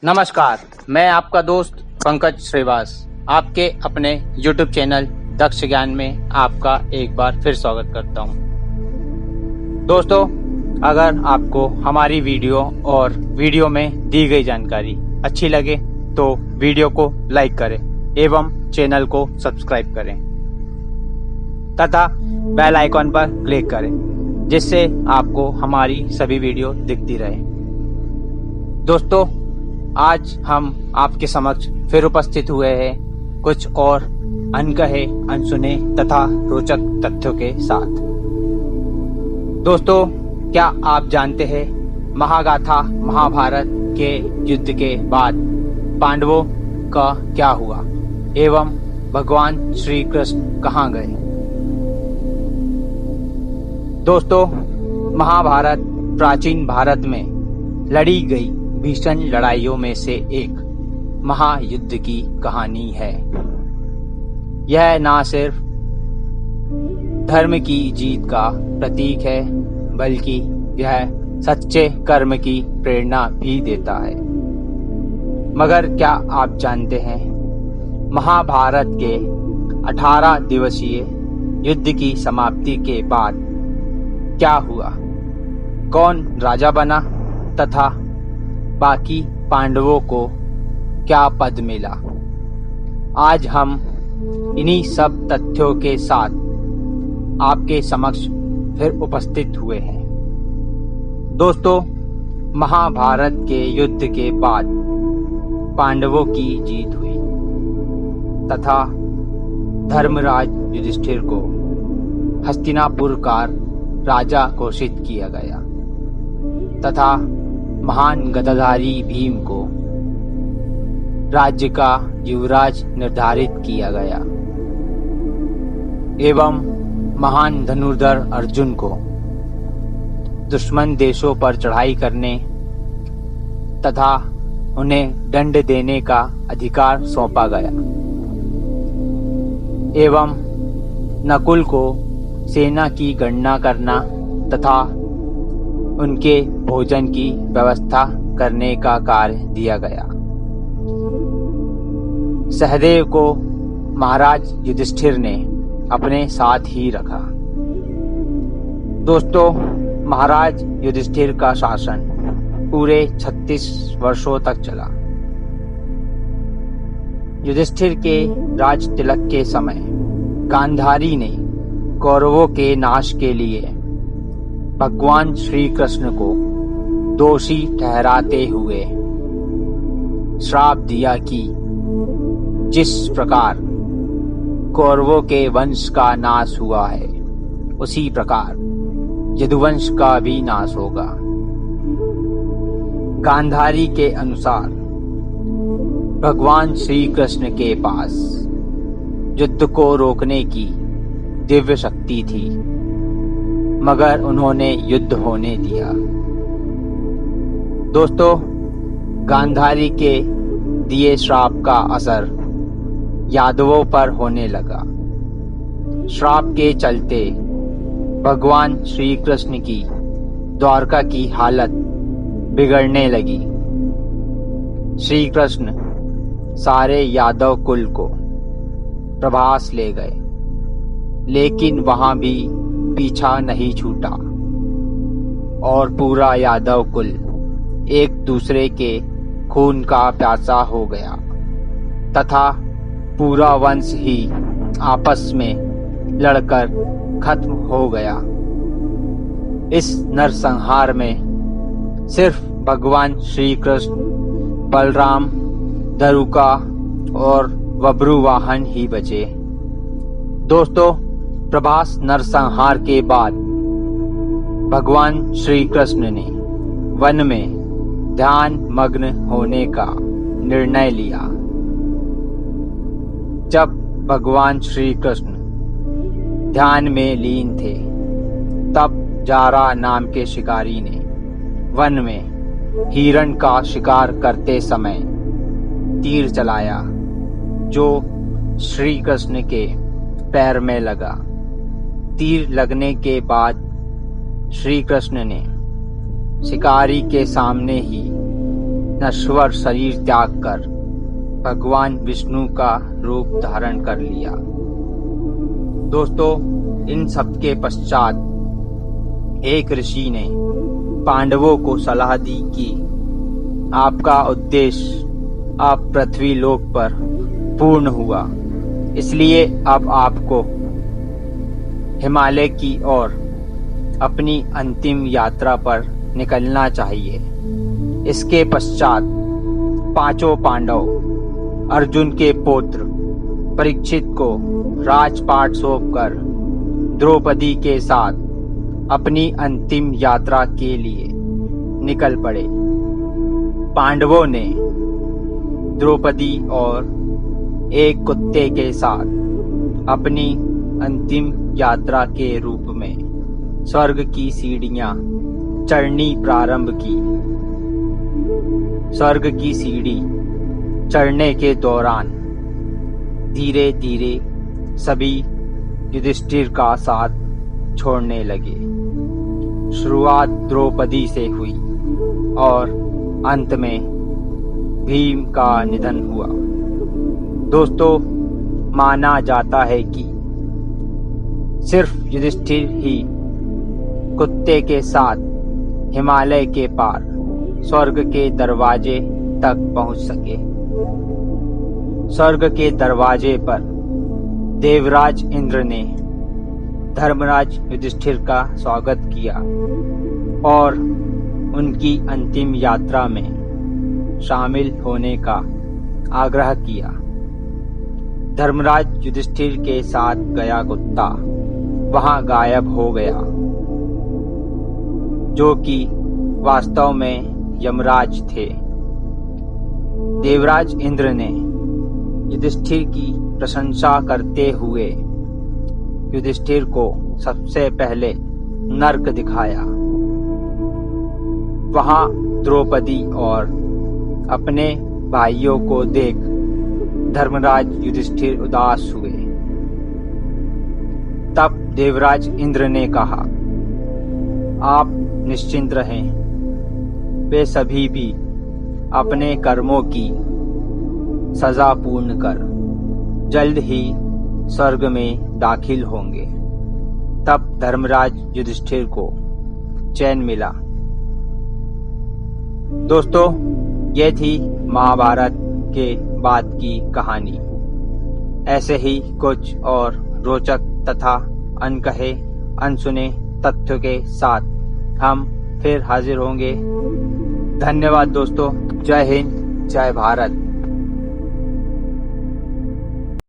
नमस्कार, मैं आपका दोस्त पंकज श्रीवास आपके अपने YouTube चैनल दक्ष ज्ञान में आपका एक बार फिर स्वागत करता हूं। दोस्तों, अगर आपको हमारी वीडियो और वीडियो में दी गई जानकारी अच्छी लगे तो वीडियो को लाइक करें एवं चैनल को सब्सक्राइब करें तथा बेल आइकॉन पर क्लिक करें, जिससे आपको हमारी सभी वीडियो दिखती रहे। दोस्तों, आज हम आपके समक्ष फिर उपस्थित हुए हैं कुछ और अनकहे, अनसुने तथा रोचक तथ्यों के साथ। दोस्तों, क्या आप जानते हैं महागाथा महाभारत के युद्ध के बाद पांडवों का क्या हुआ एवं भगवान श्री कृष्ण कहाँ गए? दोस्तों, महाभारत प्राचीन भारत में लड़ी गई भीषण लड़ाइयों में से एक महायुद्ध की कहानी है। यह न सिर्फ धर्म की जीत का प्रतीक है, बल्कि यह सच्चे कर्म की प्रेरणा भी देता है। मगर क्या आप जानते हैं, महाभारत के 18 दिवसीय युद्ध की समाप्ति के बाद क्या हुआ? कौन राजा बना तथा बाकी पांडवों को क्या पद मिला? आज हम इन्हीं सब तथ्यों के साथ आपके समक्ष फिर उपस्थित हुए हैं। दोस्तों, महाभारत के युद्ध के बाद पांडवों की जीत हुई तथा धर्मराज युधिष्ठिर को हस्तिनापुर का राजा घोषित किया गया तथा महान गदाधारी भीम को राज्य का युवराज निर्धारित किया गया एवं महान धनुर्धर अर्जुन को दुश्मन देशों पर चढ़ाई करने तथा उन्हें दंड देने का अधिकार सौंपा गया एवं नकुल को सेना की गणना करना तथा उनके भोजन की व्यवस्था करने का कार्य दिया गया। सहदेव को महाराज युधिष्ठिर ने अपने साथ ही रखा। दोस्तों, महाराज युधिष्ठिर का शासन पूरे 36 वर्षों तक चला। युधिष्ठिर के राज तिलक के समय गांधारी ने कौरवों के नाश के लिए भगवान श्री कृष्ण को दोषी ठहराते हुए श्राप दिया कि जिस प्रकार कौरवों के वंश का नाश हुआ है, उसी प्रकार यदुवंश का भी नाश होगा। गांधारी के अनुसार भगवान श्री कृष्ण के पास युद्ध को रोकने की दिव्य शक्ति थी, मगर उन्होंने युद्ध होने दिया। दोस्तों, गांधारी के दिए श्राप का असर यादवों पर होने लगा। श्राप के चलते भगवान श्री कृष्ण की द्वारका की हालत बिगड़ने लगी। श्री कृष्ण सारे यादव कुल को प्रभास ले गए, लेकिन वहां भी पीछा नहीं छूटा और पूरा यादव कुल एक दूसरे के खून का प्यासा हो गया तथा पूरा वंश ही आपस में लड़कर खत्म हो गया। इस नरसंहार में सिर्फ भगवान श्री कृष्ण, बलराम, धरुका और वब्रुवाहन ही बचे। दोस्तों, प्रभास नरसंहार के बाद भगवान श्री कृष्ण ने वन में ध्यान मग्न होने का निर्णय लिया। जब भगवान श्री कृष्ण ध्यान में लीन थे, तब जारा नाम के शिकारी ने वन में हिरण का शिकार करते समय तीर चलाया, जो श्री कृष्ण के पैर में लगा। तीर लगने के बाद श्री कृष्ण ने शिकारी के सामने ही नश्वर शरीर त्याग कर भगवान विष्णु का रूप धारण कर लिया। दोस्तों, इन सब के पश्चात एक ऋषि ने पांडवों को सलाह दी कि आपका उद्देश्य अब पृथ्वी लोक पर पूर्ण हुआ, इसलिए अब आपको हिमालय की ओर अपनी अंतिम यात्रा पर निकलना चाहिए। इसके पश्चात पांचों पांडव अर्जुन के पुत्र परीक्षित को राजपाट सौंपकर द्रौपदी के साथ अपनी अंतिम यात्रा के लिए निकल पड़े। पांडवों ने द्रौपदी और एक कुत्ते के साथ अपनी अंतिम यात्रा के रूप में स्वर्ग की सीढ़ियां चढ़नी प्रारंभ की। स्वर्ग की सीढ़ी चढ़ने के दौरान धीरे धीरे सभी युधिष्ठिर का साथ छोड़ने लगे। शुरुआत द्रौपदी से हुई और अंत में भीम का निधन हुआ। दोस्तों, माना जाता है कि सिर्फ युधिष्ठिर ही कुत्ते के साथ हिमालय के पार स्वर्ग के दरवाजे तक पहुंच सके। स्वर्ग के दरवाजे पर देवराज इंद्र ने धर्मराज युधिष्ठिर का स्वागत किया और उनकी अंतिम यात्रा में शामिल होने का आग्रह किया। धर्मराज युधिष्ठिर के साथ गया कुत्ता वहां गायब हो गया, जो कि वास्तव में यमराज थे। देवराज इंद्र ने युधिष्ठिर की प्रशंसा करते हुए युधिष्ठिर को सबसे पहले नर्क दिखाया। वहां द्रौपदी और अपने भाइयों को देख धर्मराज युधिष्ठिर उदास हुए। तब देवराज इंद्र ने कहा, आप निश्चिंत रहें, वे सभी भी अपने कर्मों की सजा पूर्ण कर जल्द ही स्वर्ग में दाखिल होंगे। तब धर्मराज युधिष्ठिर को चैन मिला। दोस्तों, ये थी महाभारत के बाद की कहानी। ऐसे ही कुछ और रोचक तथा अनकहे अनसुने तथ्यों के साथ हम फिर हाजिर होंगे। धन्यवाद दोस्तों। जय हिंद, जय भारत।